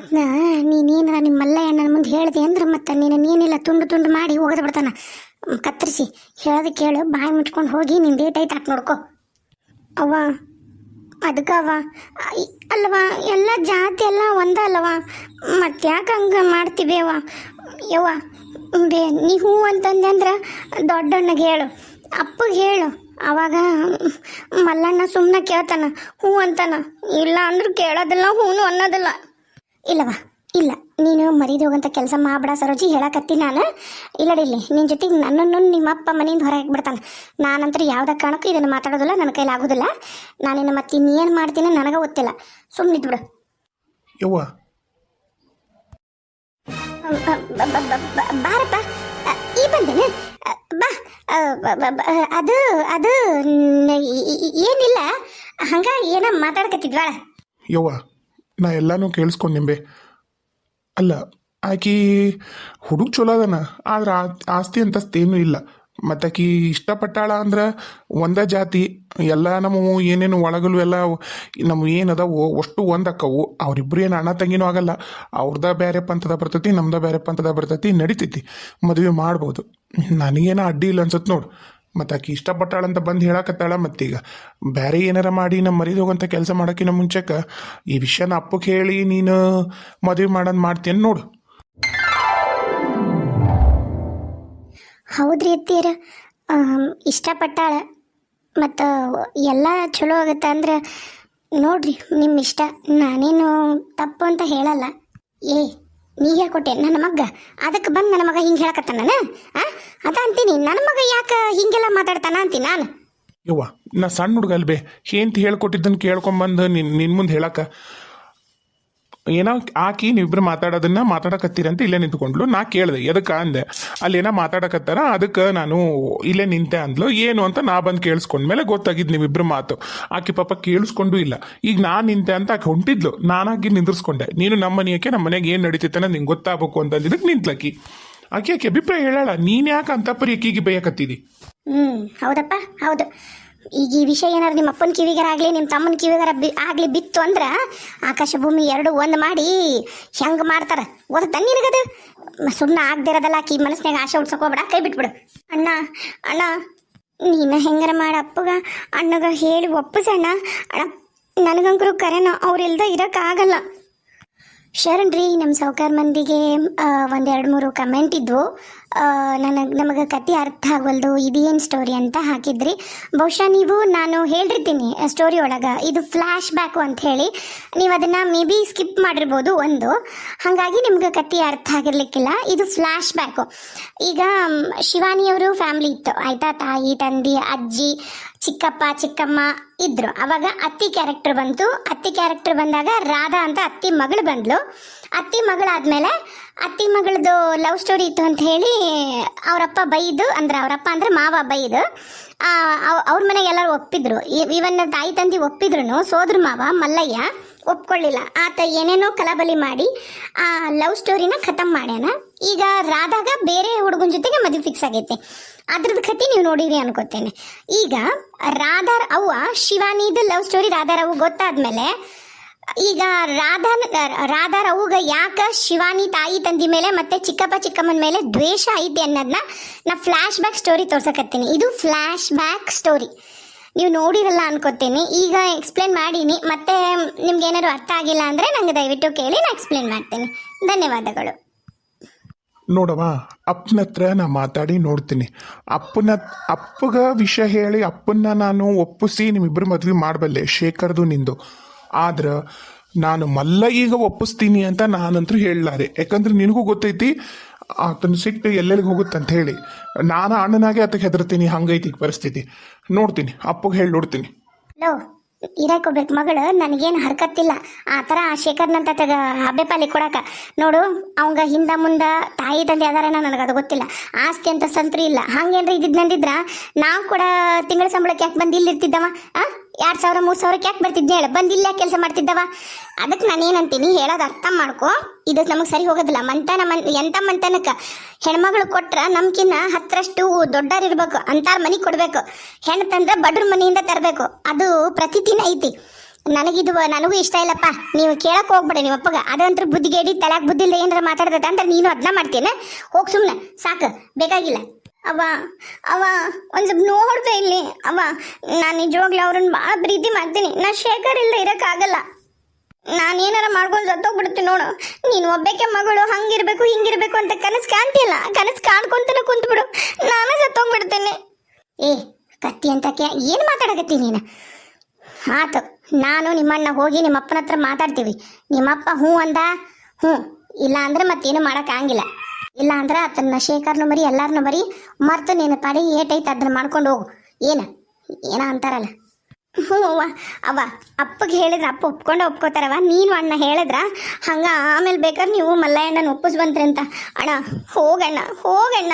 ಅದನ್ನ ನೀನೇನಾರ ನಿಮ್ಮ ಮಲ್ಲಯ್ಯ ನನ್ನ ಮುಂದೆ ಹೇಳಿದೆ ಅಂದ್ರೆ ಮತ್ತೆ ನೀನೇನಿಲ್ಲ ತುಂಡು ತುಂಡು ಮಾಡಿ ಹೋಗದ ಬಿಡ್ತಾನ ಕತ್ತರಿಸಿ. ಹೇಳೋದು ಕೇಳು, ಬಾಯಿ ಮುಚ್ಕೊಂಡು ಹೋಗಿ ನಿಂದು ಏಟೈತೆ ಆಟ ನೋಡ್ಕೊ. ಅವ್ವ ಅದಕ್ಕೆ ಅವ್ವ ಅಲ್ವ ಎಲ್ಲ ಜಾತಿ ಎಲ್ಲ ಒಂದ ಅಲ್ಲವ, ಮತ್ತೆ ಯಾಕೆ ಹಂಗೆ ಮಾಡ್ತೀವಿ ಅವ್ವ? ಯವ್ವ ನೀ ಹ್ಞೂ ಅಂತಂದೆ ಅಂದ್ರೆ ದೊಡ್ಡಣ್ಣಗೆ ಹೇಳು, ಅಪ್ಪಗೆ ಹೇಳು. ಅವಾಗ ಮಲ್ಲಣ್ಣ ಸುಮ್ಮನೆ ಕೇಳ್ತಾನ, ಹ್ಞೂ ಅಂತಾನ. ಇಲ್ಲ ಅಂದ್ರೆ ಕೇಳೋದಿಲ್ಲ, ಹ್ಞೂ ಅನ್ನೋದಿಲ್ಲ. ಇಲ್ಲವ ಇಲ್ಲ, ನೀನು ಮರಿದು ಹೋಗಂತ ಕೆಲಸ ಮಾಡ್ಬಿಡ ಸರೋಜಿ, ಹೇಳಕತ್ತಿ ನಾನು. ಇಲ್ಲಡಿಲ್ಲಿ ನಿನ್ನ ಜೊತೆಗೆ ನನ್ನನ್ನು ನಿಮ್ಮ ಅಪ್ಪ ಮನೆಯಿಂದ ಹೊರ ಹಾಕ್ಬಿಡ್ತಾನೆ. ನಾನಂತರ ಯಾವುದೇ ಕಾರಣಕ್ಕೂ ಇದನ್ನು ಮಾತಾಡೋದಿಲ್ಲ, ನನ್ನ ಕೈಲಿ ಆಗೋದಿಲ್ಲ. ನಾನಿನ್ನು ಮತ್ತೆ ಇನ್ನೇನು ಮಾಡ್ತೀನಿ ನನಗೆ ಗೊತ್ತಿಲ್ಲ, ಸುಮ್ಮನಿದ್ಬಿಡು. ಯವ್ವ ಬಾರಪ್ಪ, ಈ ಬಂದೇನೆ ಬಾ. ಅದು ಅದು ಏನಿಲ್ಲ, ಹಂಗ ಏನ ಮಾತಾಡ್ಕತ್ತಿದ್ವಾಳ. ಯವ್ವ ನಾ ಎಲ್ಲಾನು ಕೇಳಿಸ್ಕೊಂಡೆಂಬೆ. ಅಲ್ಲ ಆಕಿ ಹುಡುಗ ಚಲೋ ಅದನ, ಆದ್ರೆ ಆಸ್ತಿ ಅಂತಸ್ತೇನೂ ಇಲ್ಲ. ಮತ್ತು ಆಕಿ ಇಷ್ಟಪಟ್ಟಾಳ ಅಂದ್ರೆ ಒಂದೇ ಜಾತಿ, ಎಲ್ಲ ನಮ್ಮ ಏನೇನು ಒಳಗಲು ಎಲ್ಲ ನಮ್ಮ ಏನದಾವು ಅಷ್ಟು ಒಂದಕ್ಕವು. ಅವರಿಬ್ರು ಏನು ಅಣ್ಣ ತಂಗಿನೂ ಆಗಲ್ಲ. ಅವ್ರದ ಬೇರೆ ಪಂಥದ ಬರ್ತೈತಿ, ನಮ್ದ ಬೇರೆ ಪಂಥದ ಬರ್ತೈತಿ, ನಡಿತೈತಿ, ಮದುವೆ ಮಾಡ್ಬೋದು. ನನಗೇನೋ ಅಡ್ಡಿ ಇಲ್ಲ ಅನ್ಸತ್ ನೋಡು. ಮತ್ತು ಆಕಿ ಇಷ್ಟಪಟ್ಟಾಳಂತ ಬಂದು ಹೇಳಕತ್ತಾಳ. ಮತ್ತೀಗ ಬೇರೆ ಏನಾರ ಮಾಡಿ ನಮ್ಮ ಮರಿದು ಹೋಗಂಥ ಕೆಲಸ ಮಾಡೋಕ್ಕಿಂತ ಮುಂಚೆಕ್ಕೆ ಈ ವಿಷಯನ ಅಪ್ಪಕ್ಕೆ ಹೇಳಿ ನೀನು ಮದುವೆ ಮಾಡೋದು ಮಾಡ್ತೀನಿ ನೋಡು. ಹೌದ್ರಿ ಅತ್ತೀರ, ಇಷ್ಟಪಟ್ಟಾಳ ಮತ್ತು ಎಲ್ಲ ಚಲೋ ಆಗುತ್ತೆ ಅಂದ್ರೆ ನೋಡ್ರಿ ನಿಮ್ಮ ಇಷ್ಟ, ನಾನೇನು ತಪ್ಪು ಅಂತ ಹೇಳಲ್ಲ. ನೀ ಹೇಳ್ಕೊಟ್ಟೆ ನನ್ನ ಮಗ, ಅದಕ್ಕೆ ಬಂದು ನನ್ನ ಮಗ ಹಿಂಗೆ ಹೇಳಕತ್ತಾನ ಅದ ಅಂತೀನಿ. ನನ್ನ ಮಗ ಯಾಕೆ ಹಿಂಗೆಲ್ಲ ಮಾತಾಡ್ತಾನ ಅಂತೀನಿ ನಾನು. ಯವ್ವ ನಾ ಸಣ್ಣ ಹುಡುಗ ಅಲ್ಬೇ, ಏಂತ ಹೇಳ್ಕೊಟ್ಟಿದ್ದನ್ನು ಕೇಳ್ಕೊಂಬಂದು ನಿನ್ನ ಮುಂದೆ ಹೇಳಕ್ಕ ಏನೋ ಆಕಿ ನೀವಿಬ್ರು ಮಾತಾಡಕತ್ತೀರಂತ ಇಲ್ಲೇ ನಿಂತ್ಕೊಂಡ್ಲು. ನಾ ಕೇಳಿದೆ ಎದಕ್ಕೆ ಅಂದೆ, ಅಲ್ಲೇನೋ ಮಾತಾಡಕತ್ತಾರ ಅದಕ್ಕೆ ನಾನು ಇಲ್ಲೇ ನಿಂತೆ ಅಂದ್ಲು. ಏನು ಅಂತ ನಾ ಬಂದು ಕೇಳಿಸ್ಕೊಂಡ್ಮೇಲೆ ಗೊತ್ತಾಗಿದ್ದು ನೀವಿಬ್ರು ಮಾತು. ಆಕಿ ಪಾಪ ಕೇಳಿಸ್ಕೊಂಡು ಇಲ್ಲ. ಈಗ ನಾನು ನಿಂತೆ ಅಂತ ಆಕೆ ಹೊಂಟಿದ್ಲು, ನಾನಾಗಿ ನಿಂದಿರ್ಸ್ಕೊಂಡೆ. ನೀನು ನಮ್ಮ ಮನೆಯಕ್ಕೆ ನಮ್ಮ ಮನೆಗೆ ಏನು ನಡೀತೈತೆ ನಿಂಗೆ ಗೊತ್ತಾಗಬೇಕು ಅಂತಂದಿದ್ದಕ್ಕೆ ನಿಂತ್ಲಕ್ಕಿ. ಆಕೆ ಅಭಿಪ್ರಾಯ ಹೇಳಲ್ಲ, ನೀನು ಯಾಕೆ ಅಂತ ಪರಿ ಆಕಿಗೆ ಬೇಯಕತ್ತಿದಿ? ಹೌದಪ್ಪ ಹೌದು. ಈಗ ಈ ವಿಷಯ ಏನಾರು ನಿಮ್ಮ ಅಪ್ಪನ ಕಿವಿಗಾರ ಆಗಲಿ ನಿಮ್ಮ ತಮ್ಮನ ಕಿವಿಗಾರ ಆಗಲಿ ಬಿತ್ತು ಅಂದ್ರೆ ಆಕಾಶ ಭೂಮಿ ಎರಡು ಒಂದು ಮಾಡಿ ಹೆಂಗೆ ಮಾಡ್ತಾರೆ ಗೊತ್ತ ನಿನಗದು. ಸುಮ್ಮನೆ ಆಗದಿರೋದಲ್ಲ, ಆಕಿ ಮನಸ್ಸಿನಾಗ ಆಸೆ ಉಡ್ಸೋಕೋಬೇಡ, ಕೈ ಬಿಟ್ಬಿಡು. ಅಣ್ಣ ಅಣ್ಣ ನೀನು ಹೆಂಗಾರ ಮಾಡಿ ಅಪ್ಪಗ ಅಣ್ಣಗ ಹೇಳಿ ಒಪ್ಪಿಸಣ್ಣ. ಅಣ್ಣ ನನಗಂಕರು ಕರೆನ ಅವ್ರಿಲ್ದ ಇರೋಕ್ಕಾಗಲ್ಲ. ಶರಣ್ರಿ, ನಮ್ಮ ಸಾವುಕಾರ ಮಂದಿಗೆ ಒಂದು 2-3 ಕಮೆಂಟ್ ಇದ್ವು. ನಮಗೆ ಕತೆ ಅರ್ಥ ಆಗವಲ್ದು, ಇದೇನು ಸ್ಟೋರಿ ಅಂತ ಹಾಕಿದ್ರಿ. ಬಹುಶಃ ನೀವು ನಾನು ಹೇಳಿರ್ತೀನಿ ಸ್ಟೋರಿ ಒಳಗೆ ಇದು ಫ್ಲ್ಯಾಶ್ ಬ್ಯಾಕು ಅಂತ ಹೇಳಿ, ನೀವು ಅದನ್ನು ಮೇ ಬಿ ಸ್ಕಿಪ್ ಮಾಡಿರ್ಬೋದು ಒಂದು. ಹಾಗಾಗಿ ನಿಮ್ಗೆ ಕತೆ ಅರ್ಥ ಆಗಿರ್ಲಿಕ್ಕಿಲ್ಲ. ಇದು ಫ್ಲ್ಯಾಶ್ ಬ್ಯಾಕು. ಈಗ ಶಿವಾನಿಯವರು ಫ್ಯಾಮ್ಲಿ ಇತ್ತು ಆಯಿತಾ, ತಾಯಿ ತಂದೆ ಅಜ್ಜಿ ಚಿಕ್ಕಪ್ಪ ಚಿಕ್ಕಮ್ಮ ಇದ್ರು. ಅವಾಗ ಅತ್ತಿ ಕ್ಯಾರೆಕ್ಟರ್ ಬಂತು. ಅತ್ತಿ ಕ್ಯಾರೆಕ್ಟರ್ ಬಂದಾಗ ರಾಧಾ ಅಂತ ಅತ್ತಿ ಮಗಳು ಬಂದ್ಲು. ಅತ್ತಿ ಮಗಳಾದ್ಮೇಲೆ ಅತ್ತಿ ಮಗಳದು ಲವ್ ಸ್ಟೋರಿ ಇತ್ತು ಅಂತ ಹೇಳಿ ಅವರಪ್ಪ ಬೈದು, ಅಂದ್ರೆ ಅವರಪ್ಪ ಅಂದ್ರೆ ಮಾವ ಬೈದು ಅವ್ರ ಮನೆಗೆ ಎಲ್ಲರೂ ಒಪ್ಪಿದ್ರು. ಇವನ್ನ ತಾಯಿ ತಂದೆ ಒಪ್ಪಿದ್ರು, ಸೋದ್ರ ಮಾವ ಮಲ್ಲಯ್ಯ ಒಪ್ಕೊಳ್ಳಿಲ್ಲ. ಆತ ಏನೇನೋ ಕಲಬಲಿ ಮಾಡಿ ಆ ಲವ್ ಸ್ಟೋರಿನ ಖತಮ್ ಮಾಡ್ಯಾನ. ಈಗ ರಾಧಾಗ ಬೇರೆ ಹುಡುಗನ ಜೊತೆಗೆ ಮದುವೆ ಫಿಕ್ಸ್ ಆಗೈತೆ. ಅದ್ರದ್ದು ಕತೆ ನೀವು ನೋಡಿರಿ ಅನ್ಕೋತೇನೆ. ಈಗ ರಾಧಾರ್ ಅವ್ವ ಶಿವಾನಿದು ಲವ್ ಸ್ಟೋರಿ ರಾಧಾರ್ ಅವ್ವ ಗೊತ್ತಾದ್ಮೇಲೆ ಈಗ ರಾಧಾರ್ ಅವ್ಗ ಯಾಕೆ ಶಿವಾನಿ ತಾಯಿ ತಂದಿ ಮೇಲೆ ಮತ್ತೆ ಚಿಕ್ಕಪ್ಪ ಚಿಕ್ಕಮ್ಮನ ಮೇಲೆ ದ್ವೇಷ ಐತಿ ಅನ್ನೋದನ್ನ ನಾ ಫ್ಲ್ಯಾಶ್ ಬ್ಯಾಕ್ ಸ್ಟೋರಿ ತೋರ್ಸಕತ್ತೀನಿ. ಇದು ಫ್ಲ್ಯಾಶ್ ಬ್ಯಾಕ್ ಸ್ಟೋರಿ, ನೀವು ನೋಡಿರಲ್ಲ ಅನ್ಕೋತೀನಿ. ಈಗ ಎಕ್ಸ್ಪ್ಲೇನ್ ಮಾಡೀನಿ, ಮತ್ತೆ ನಿಮ್ಗೆ ಏನಾದ್ರು ಅರ್ಥ ಆಗಿಲ್ಲ ಅಂದರೆ ನಂಗೆ ದಯವಿಟ್ಟು ಕೇಳಿ, ನಾ ಎಕ್ಸ್ಪ್ಲೇನ್ ಮಾಡ್ತೀನಿ. ಧನ್ಯವಾದಗಳು. ನೋಡವ, ಅಪ್ಪನ ಹತ್ರ ನಾ ಮಾತಾಡಿ ನೋಡ್ತೀನಿ. ಅಪ್ಪಗ ವಿಷಯ ಹೇಳಿ ಅಪ್ಪನ್ನ ನಾನು ಒಪ್ಪಿಸಿ ನಿಮ್ಮಿಬ್ಬರು ಮದ್ವೆ ಮಾಡಬಲ್ಲೆ, ಶೇಖರ್ದು ನಿಂದು. ಆದ್ರೆ ನಾನು ಮಲ್ಲಯ್ಯಗ ಒಪ್ಪಿಸ್ತೀನಿ ಅಂತ ನಾನಂತೂ ಹೇಳಲಾರೆ. ಯಾಕಂದ್ರೆ ನಿನಗೂ ಗೊತ್ತೈತಿ ಆತನ ಸಿಟ್ಟು ಎಲ್ಲೆಲ್ಲಿಗೆ ಹೋಗುತ್ತಂತ ಹೇಳಿ. ನಾನು ಅಣ್ಣನಾಗೆ ಆತಕ್ಕೆ ಹೆದರ್ತೀನಿ. ಹಂಗೈತಿ ಪರಿಸ್ಥಿತಿ. ನೋಡ್ತೀನಿ, ಅಪ್ಪಗೆ ಹೇಳಿ ನೋಡ್ತೀನಿ. ಲೋ ಇರಾಕೋಬೇಕು ಮಗಳು, ನನಗೇನು ಹರ್ಕತ್ತಿಲ್ಲ ಆ ಥರ ಶೇಖರ್ನಂತ ಹಬ್ಬೆ ಪಾಲಿ ಕೊಡಕ. ನೋಡು ಅವಂಗ ಹಿಂದ ಮುಂದ ತಾಯಿ ತಂದೆ ಅದಾರೇನ ನನಗದು ಗೊತ್ತಿಲ್ಲ. ಆಸ್ತಿ ಅಂತ ಸಂತ್ರಿ ಇಲ್ಲ. ಹಂಗೇನ್ರಿ ಇದ್ದಿದ್ನಂದಿದ್ರ ನಾವು ಕೂಡ ತಿಂಗಳ ಸಂಬಳಕ್ಕೆ ಯಾಕೆ ಬಂದು ಇಲ್ಲಿರ್ತಿದ್ದವ? 2,000-3,000 ಯಾಕೆ ಬರ್ತಿದ್ದೆ ಹೇಳ? ಬಂದಿಲ್ಲ ಕೆಲಸ ಮಾಡ್ತಿದ್ದವ. ಅದಕ್ಕೆ ನಾನೇನಂತೀನಿ, ಹೇಳೋದು ಅರ್ಥ ಮಾಡ್ಕೊ. ಇದು ನಮಗೆ ಸರಿ ಹೋಗೋದಿಲ್ಲ. ಎಂಥ ಮಂತನಕ್ಕೆ ಹೆಣ್ಮಗಳು ಕೊಟ್ರ ನಮ್ಕಿನ್ನ 10ರಷ್ಟು ದೊಡ್ಡರಿರ್ಬೇಕು ಅಂತಾರ ಮನೆಗೆ ಕೊಡಬೇಕು. ಹೆಣ್ಣು ತಂದ್ರೆ ಬಡ್ರ ಮನೆಯಿಂದ ತರಬೇಕು. ಅದು ಪ್ರತಿದಿನ ಐತಿ. ನನಗೂ ಇಷ್ಟ ಇಲ್ಲಪ್ಪ. ನೀವು ಕೇಳಕ್ ಹೋಗ್ಬೇಡಿ ನಿಮ್ಮ ಅಪ್ಪಗ. ಅದಂತೂ ಬುದ್ಧಿಗೇಡಿ ತಲೆಯಾಗ ಬುದ್ಧಿ ಇಲ್ಲ ಏನಾರ ಮಾತಾಡ್ತೈತೆ ಅಂದ್ರೆ ನೀನು ಅದನ್ನ ಮಾಡ್ತೇನೆ. ಹೋಗಿ ಸುಮ್ಮನೆ ಸಾಕು, ಬೇಕಾಗಿಲ್ಲ. ಅವ ಅವ ಒಂದು ಸ್ವಲ್ಪ ನೋಡ್ಬೇ ಇಲ್ಲಿ. ಅವ ನಾನು ನಿಜವಾಗ್ಲೂ ಅವ್ರನ್ನ ಭಾಳ ಪ್ರೀತಿ ಮಾಡ್ತೀನಿ. ನಾ ಶೇಖರ್ ಇಲ್ಲದೆ ಇರೋಕ್ಕಾಗಲ್ಲ. ನಾನೇನಾರ ಮಾಡ್ಕೊಂಡು ಸತ್ತೋಗ್ಬಿಡ್ತೀನಿ ನೋಡು. ನೀನು ಒಬ್ಬಕ್ಕೆ ಮಗಳು, ಹಂಗಿರ್ಬೇಕು ಹಿಂಗಿರ್ಬೇಕು ಅಂತ ಕನಸು ಕಾಣ್ತಿಲ್ಲ. ಕನಸು ಕಾಣ್ಕೊಂತನ ಕುಂತ್ಬಿಡು, ನಾನು ಸತ್ತೋಗ್ಬಿಡ್ತೇನೆ. ಏ ಕತ್ತಿ ಅಂತಕ್ಕೆ ಏನು ಮಾತಾಡಕತ್ತೀನಿ ನೀನು? ಆತು, ನಾನು ನಿಮ್ಮಣ್ಣ ಹೋಗಿ ನಿಮ್ಮ ಅಪ್ಪನ ಹತ್ರ ಮಾತಾಡ್ತೀವಿ. ನಿಮ್ಮಪ್ಪ ಹ್ಞೂ ಅಂದ ಹ್ಞೂ, ಇಲ್ಲ ಅಂದ್ರೆ ಮತ್ತೇನು ಮಾಡೋಕ್ಕಾಗಿಲ್ಲ. ಇಲ್ಲ ಅಂದ್ರೆ ಅದನ್ನ ಶೇಖರ್ನು ಮರಿ ಎಲ್ಲಾರನ್ನೂ ಮರಿ ಮರ್ತು ನೀನು ಪಾಡಿ ಏಟೈತೆ ಅದನ್ನ ಮಾಡ್ಕೊಂಡು ಹೋಗು. ಏನ ಅಂತಾರಲ್ಲ. ಹ್ಞೂ ಅವ್ವ ಅಪ್ಪಗೆ ಹೇಳಿದ್ರೆ ಅಪ್ಪ ಒಪ್ಕೋತಾರವ. ನೀನು ಅಣ್ಣ ಹೇಳಿದ್ರ ಹಂಗ ಆಮೇಲೆ ಬೇಕಾದ್ರೆ ನೀವು ಮಲ್ಲಯ್ಯಣ್ಣನ ಒಪ್ಪಿಸ್ಬಂತ್ರಿ ಅಂತ. ಅಣ್ಣ ಹೋಗಣ್ಣ.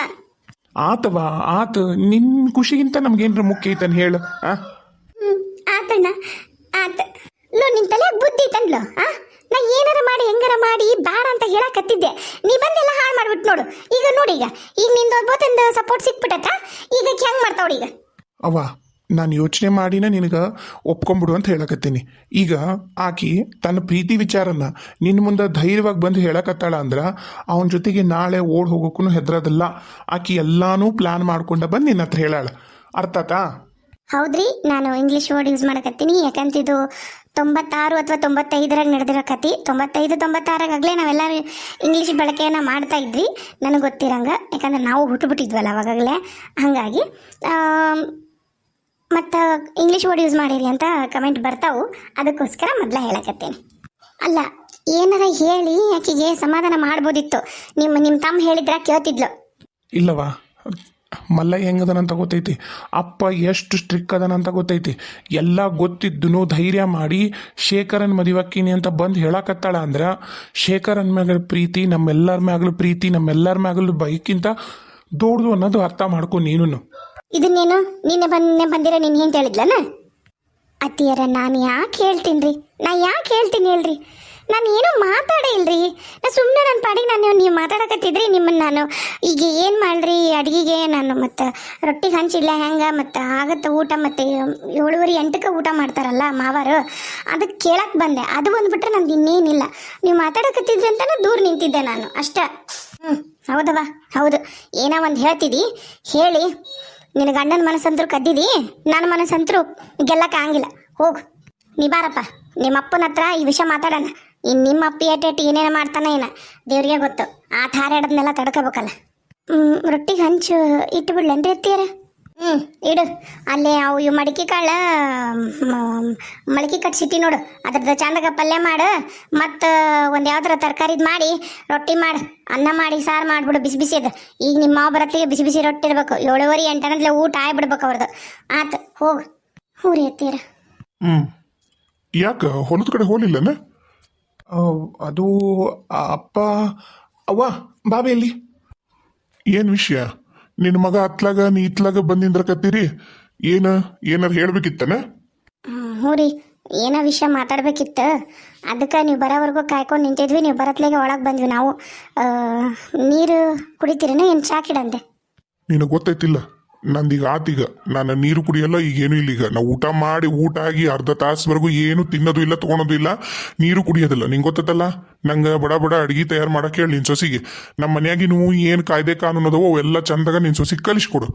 ಆತವ ಆತು, ನಿನ್ನ ಖುಷಿಗಿಂತ ನಮ್ಗೇನ್ರ ಮುಖ್ಯ ಐತನ್ ಹೇಳು. ಆತಣ್ಣ ಆತ. ನಿನ್ ತಲೆಯಾಗ ಬುದ್ಧಿ ಐತನ್ಲು. ನಾ ಏನಾರ ಮಾಡಿ ಹೆಂಗಾರ ಮಾಡಿ ಬೇಡ ಅಂತ ಹೇಳಕತ್ತಿದ್ದೆ. ನೀ ಬಂದೆಲ್ಲ ಹಾಳು ಮಾಡ್ಬಿಟ್ಟು ನೋಡು. ಈಗ ಈಗ ನಿಂದು ಒಬ್ಬೊತ್ತಂದು ಸಪೋರ್ಟ್ ಸಿಕ್ಬಿಟ್ಟತ್ತ. ಈಗ ಹೆಂಗ್ ಮಾಡ್ತಾವಳು ಈಗ? ಅವ್ವ ನಾನು ಯೋಚನೆ ಮಾಡಿನ ನಿನಗೆ ಒಪ್ಕೊಂಬಿಡು ಅಂತ ಹೇಳಕತ್ತೀನಿ. ಈಗ ಆಕಿ ತನ್ನ ಪ್ರೀತಿ ವಿಚಾರನ ನಿನ್ನ ಮುಂದೆ ಧೈರ್ಯವಾಗಿ ಬಂದು ಹೇಳಕತ್ತಾಳ ಅಂದ್ರೆ ಅವನ ಜೊತೆಗೆ ನಾಳೆ ಓಡ್ ಹೋಗೋಕ್ಕೂ ಹೆದರೋದಿಲ್ಲ. ಆಕಿ ಎಲ್ಲಾನು ಪ್ಲಾನ್ ಮಾಡ್ಕೊಂಡ ಬಂದು ನಿನ್ನ ಹತ್ರ ಹೇಳಾಳ. ಅರ್ಥಾತಾ? ಹೌದ್ರಿ, ನಾನು ಇಂಗ್ಲೀಷ್ ವರ್ಡ್ ಯೂಸ್ ಮಾಡಕತ್ತೀನಿ. ಯಾಕಂತಿದ್ದು 96 ಅಥವಾ 95ರಾಗ ನಡೆದಿರೋ ಕತಿ. 95, 96ರಾಗಲೇ ನಾವೆಲ್ಲ ಇಂಗ್ಲೀಷ್ ಬಳಕೆಯನ್ನು ಮಾಡ್ತಾ ಇದ್ವಿ, ನನಗೆ ಗೊತ್ತಿರಂಗ. ಯಾಕಂದ್ರೆ ನಾವು ಹುಟ್ಟುಬಿಟ್ಟಿದ್ವಲ್ಲ ಅವಾಗಲೇ. ಹಾಗಾಗಿ ಮತ್ತು ಇಂಗ್ಲೀಷ್ ವರ್ಡ್ ಯೂಸ್ ಮಾಡಿರಿ ಅಂತ ಕಮೆಂಟ್ ಬರ್ತಾವು. ಅದಕ್ಕೋಸ್ಕರ ಮೊದಲೇ ಹೇಳಕತ್ತೇನೆ. ಅಲ್ಲ, ಏನಾರ ಹೇಳಿ ಆಕೆಗೆ ಸಮಾಧಾನ ಮಾಡ್ಬೋದಿತ್ತು. ನಿಮ್ಮ ತಮ್ಮ ಹೇಳಿದ್ರ ಕೇಳ್ತಿದ್ಲು. ಇಲ್ಲವಾ, ಮಲ್ಲ ಹೆಂಗದನಂತ ಗೊತ್ತೈತಿ, ಅಪ್ಪ ಎಷ್ಟು ಸ್ಟ್ರಿಕ್ ಅದನಂತ ಗೊತ್ತೈತಿ. ಎಲ್ಲ ಗೊತ್ತಿದ್ದನು ಧೈರ್ಯ ಮಾಡಿ ಶೇಖರನ್ ಮದುವಕ್ಕಿನಿ ಅಂತ ಬಂದು ಹೇಳಕತ್ತಾಳ ಅಂದ್ರೆ ಶೇಖರನ್ ಮ್ಯಾಗ ಪ್ರೀತಿ, ನಮ್ಮೆಲ್ಲರ ಮ್ಯಾಗಲೂ ಪ್ರೀತಿ, ನಮ್ಮೆಲ್ಲರ ಮ್ಯಾಗಲೂ ಬೈಕಿಂತ ದೊಡ್ಡದು ಅನ್ನೋದು ಅರ್ಥ ಮಾಡ್ಕೊ ನೀನು. ಇದನ್ನೇನು ನಿನ್ನೆ ಬಂದಿರ ನೀನು ಏನು ಹೇಳಿದ್ಲನ? ಅತ್ತಿಯರ ನಾನು ಯಾಕೆ ಹೇಳ್ತೀನಿ ಹೇಳ್ರಿ? ನಾನು ಏನೂ ಮಾತಾಡೇ ಇಲ್ರಿ. ನಾ ಸುಮ್ಮನೆ ನನ್ನ ಪಾಡಿಗೆ ನೀವು ಮಾತಾಡಕತ್ತಿದ್ರಿ. ನಿಮ್ಮನ್ನು ನಾನು ಈಗ ಏನು ಮಾಡ್ರಿ ಅಡುಗೆಗೆ ನಾನು ಮತ್ತು ರೊಟ್ಟಿಗೆ ಹಂಚಿಲ್ಲ ಹೆಂಗೆ ಮತ್ತು ಆಗತ್ತೆ ಊಟ, ಮತ್ತು 7:30, 8ಕ್ಕೆ ಊಟ ಮಾಡ್ತಾರಲ್ಲ ಮಾವಾರು, ಅದಕ್ಕೆ ಕೇಳಕ್ಕೆ ಬಂದೆ. ಅದು ಬಂದುಬಿಟ್ರೆ ನಂದು ಇನ್ನೇನಿಲ್ಲ. ನೀವು ಮಾತಾಡಕತ್ತಿದ್ರಿ ಅಂತಲೇ ದೂರ ನಿಂತಿದ್ದೆ ನಾನು ಅಷ್ಟೇ. ಹೌದವ ಹೌದು, ಏನೋ ಒಂದು ಹೇಳ್ತಿದ್ದಿ ಹೇಳಿ. ನಿನ್ನ ಗಂಡನ ಮನಸ್ಸಂತರೂ ಕದ್ದಿದಿ, ನನ್ನ ಮನಸ್ಸಂತರೂ ಗೆಲ್ಲಕ್ಕಾಗಿಲ್ಲ. ಹೋಗು ನೀ ಬಾರಪ್ಪ, ನಿಮ್ಮ ಅಪ್ಪನ ಹತ್ರ ಈ ವಿಷಯ ಮಾತಾಡೋಣ. ಇನ್ನು ನಿಮ್ಮ ಅಪ್ಪ ಏಟೇಟು ಏನೇನು ಮಾಡ್ತಾನೆ ಏನ ದೇವ್ರಿಗೆ ಗೊತ್ತು. ಆ ಹಾರಾಡೋದನ್ನೆಲ್ಲ ತಡ್ಕೋಬೇಕಲ್ಲ. ರೊಟ್ಟಿಗೆ ಹಂಚು ಇಟ್ಟು ಬಿಡ್ಲೇನ್ರಿ ಎತ್ತಿಯಾರ? ಇಡು. ಅಲ್ಲೇ ಅವು ಇವು ಮಡಿಕೆ ಕಾಳು ಮಳಕೆ ಕಟ್ಸಿಟ್ಟಿ ನೋಡು, ಅದ್ರದ್ದು ಚಂದಾಗ ಪಲ್ಯ ಮಾಡು. ಮತ್ತು ಒಂದು ಯಾವ್ದಾರ ತರಕಾರಿದು ಮಾಡಿ ರೊಟ್ಟಿ ಮಾಡು. ಅನ್ನ ಮಾಡಿ ಸಾರು ಮಾಡಿಬಿಡು ಬಿಸಿ ಬಿಸಿದು. ಈಗ ನಿಮ್ಮ ಮಾವು ಬರತ್ತಿಗೆ ಬಿಸಿ ಬಿಸಿ ರೊಟ್ಟಿ ಇರಬೇಕು. 7:30, 8 ಊಟ ಆಗ್ಬಿಡ್ಬೇಕು ಅವ್ರದ್ದು. ಆತು ಹೋಗು. ಹ್ಞೂ ರೀ ಎತ್ತೀರ. ಯಾಕೆ ಹೊಲದ ಕಡೆ ಹೋಲಿಲ್ಲನ? ಅದು ಅಪ್ಪ ಅವ್ವ ಬಾಬೆ ಎಲ್ಲಿ? ಏನು ವಿಷಯ? ನಿನ್ನ ಮಗ ಅತ್ಲಾಗ ನೀ ಇತ್ಲಾಗ ಬಂದಿಂದ್ರಕತ್ತೀರಿ. ಏನಾರು ಹೇಳ್ಬೇಕಿತ್ತನ? ಹ್ಞೂ ರೀ, ಏನೋ ವಿಷಯ ಮಾತಾಡ್ಬೇಕಿತ್ತು. ಅದಕ್ಕೆ ನೀವು ಬರೋವರೆಗೂ ಕಾಯ್ಕೊಂಡು ನಿಂತಿದ್ವಿ. ನೀವು ಬರತ್ಲೇಗೆ ಒಳಗೆ ಬಂದ್ವಿ ನಾವು. ನೀರು ಕುಡಿತೀರೇನೋ ಏನು ಚಾಕಿಡಂತೆ? ನಿನಗೆ ಗೊತ್ತೈತಿಲ್ಲ ನಂದೀಗ ಆತೀಗ. ನಾನು ನೀರು ಕುಡಿಯಲ್ಲ, ಈಗೇನು ಇಲ್ಲ. ಈಗ ನಾವು ಊಟ ಮಾಡಿ ಊಟ ಆಗಿ ಅರ್ಧ ತಾಸವರೆಗೂ ಏನು ತಿನ್ನೋದು ಇಲ್ಲ, ತೊಗೊಳೋದು ಇಲ್ಲ, ನೀರು ಕುಡಿಯೋದಿಲ್ಲ. ನಿಂಗೆ ಗೊತ್ತೈತಲ್ಲ, ನಂಗೆ ಬಡ ಅಡುಗೆ ತಯಾರು ಮಾಡಕ್ಕೆ ಹೇಳಿ ನಿನ್ನ ಸೊಸಿಗೆ. ನಮ್ಮ ಮನ್ಯಾಗಿ ನೀವು ಏನು ಕಾಯ್ದೆ ಕಾನೂನು ಅದಾವೋ ಅವೆಲ್ಲ ಚಂದಾಗ ನಿನ್ನ ಸೊಸಿಗೆ ಕಲಿಸ್ಕೊಡು.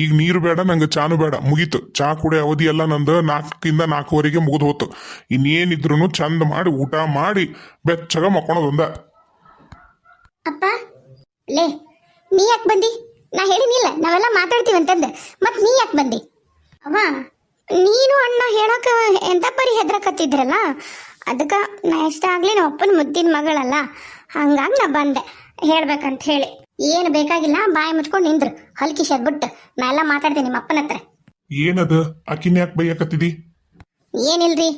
ಈಗ ನೀರು ಬೇಡ, ನಂಗೆ ಚಾನು ಬೇಡ, ಮುಗೀತು. ಚಾ ಕುಡಿಯೋ ಅವಧಿ ಎಲ್ಲ ನಂದು 4ರಿಂದ 4:15 ಮುಗಿದು ಹೋತು. ಇನ್ನೇನಿದ್ರು ಚಂದ ಮಾಡಿ ಊಟ ಮಾಡಿ ಬೆಚ್ಚಗ ಮಕ್ಕೊಳೋದು ಒಂದ. ಅಪ್ಪ ಲೇ, ನೀ ಯಾಕೆ ಬಂದಿ? ನಾ ಹೇಳಿನಿಲ್ಲ ನಾವೆಲ್ಲ ಮಾತಾಡ್ತೀವಿ ಅಂತಂದು. ಮತ್ತು ನೀ ಯಾಕೆ ಬಂದಿ? ಅಮ್ಮ ನೀನು ಅಣ್ಣ ಹೇಳೋಕೆ ಎಂತ ಪರಿ ಹೆದ್ರಕತ್ತಿದ್ರಲ್ಲ, ಅದಕ್ಕೆ ನಾ ಎಷ್ಟಾಗಲಿ ನಮ್ಮ ಅಪ್ಪನ ಮುದ್ದಿನ ಮಗಳಲ್ಲ, ಹಂಗಾಗಿ ನಾ ಬಂದೆ ಹೇಳ್ಬೇಕಂತ ಹೇಳಿ. ಏನು ಬೇಕಾಗಿಲ್ಲ, ಬಾಯಿ ಮುಚ್ಕೊಂಡು ನಿಂದ್ರು ಹಲ್ಕಿ ಶದ್ಬಿಟ್ಟು ನಾ ಎಲ್ಲ ಮಾತಾಡ್ತೀನಿ ನಿಮ್ಮ ಅಪ್ಪನ ಹತ್ರ. ಏನದ ಅಕ್ಕಿನ ಯಾಕೆ ಬೈಯಕತ್ತಿದಿ? ಏನಿಲ್ರಿ,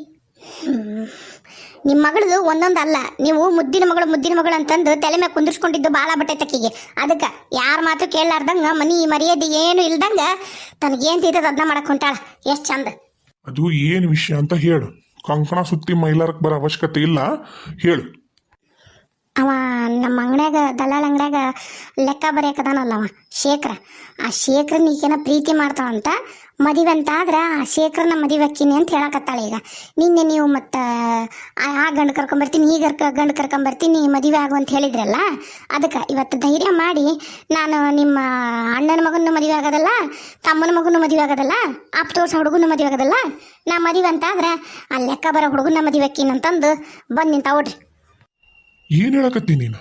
ನಿಮ್ಮ ಮಗಳದು ಒಂದೊಂದು ಅಲ್ಲ. ನೀವು ಮುದ್ದಿನ ಮಗಳು ಅಂತಂದು ತಲೆ ಮೇಲೆ ಕುಂದಿರ್ಸ್ಕೊಂಡಿದ್ದು ಭಾಳ ಬಟ್ಟೈತಕ್ಕಿಗೆ. ಅದಕ್ಕೆ ಯಾರ ಮಾತು ಕೇಳಲಾರ್ದಂಗ ಮನಿ ಮರ್ಯಾದೆ ಏನು ಇಲ್ದಂಗ ತನಗೇನು ತಿಂತದ ಅದನ್ನ ಮಾಡಕ್ ಹೊಂಟಾಳ. ಎಷ್ಟು ಚಂದ. ಅದು ಏನು ವಿಷಯ ಅಂತ ಹೇಳು. ಕಂಕಣ ಸುತ್ತಿ ಮೈಲಾರಕ್ಕೆ ಬರೋ ಅವಶ್ಯಕತೆ ಇಲ್ಲ, ಹೇಳು. ಅವ ನಮ್ಮ ಅಂಗಡ್ಯಾಗ ದಲ್ಲಾಳ ಅಂಗಡ್ಯಾಗ ಲೆಕ್ಕ ಬರೆಯಕದಾನಲ್ಲ ಅವ ಶೇಖರ. ಆ ಶೇಖರನ್ ಈಗೇನ ಪ್ರೀತಿ ಮಾಡ್ತಾವಂತ. ಮದುವೆ ಅಂತ ಆದ್ರೆ ಆ ಶೇಖರನ ಮದುವೆ ಅಕ್ಕಿನಿ ಅಂತ ಹೇಳಕತ್ತಾಳೆ ಈಗ. ನಿನ್ನೆ ನೀವು ಮತ್ತು ಆ ಗಂಡು ಕರ್ಕೊಂಬರ್ತೀನಿ ಈ ಗಂಡು ಕರ್ಕೊಂಬರ್ತೀನಿ ಮದುವೆ ಆಗು ಅಂತ ಹೇಳಿದ್ರಲ್ಲ, ಅದಕ್ಕೆ ಇವತ್ತು ಧೈರ್ಯ ಮಾಡಿ ನಾನು ನಿಮ್ಮ ಅಣ್ಣನ ಮಗನ ಮದುವೆ ಆಗೋದಲ್ಲ, ತಮ್ಮನ ಮಗನ ಮದುವೆ ಆಗೋದಲ್ಲ, ಆಪ್ತೋರ್ಸ ಹುಡುಗನ ಮದುವೆ ಆಗೋದಲ್ಲ, ನಾ ಮದುವೆ ಅಂತ ಆದ್ರೆ ಆ ಲೆಕ್ಕ ಬರೋ ಹುಡುಗನ ಮದುವೆ ಅಕ್ಕಿನ ಅಂತಂದು ಬಂದು ನಿಂತ ಓಡ್ರಿ. ಏನು ಹೇಳಕತ್ತೀನಿ ನೀನು?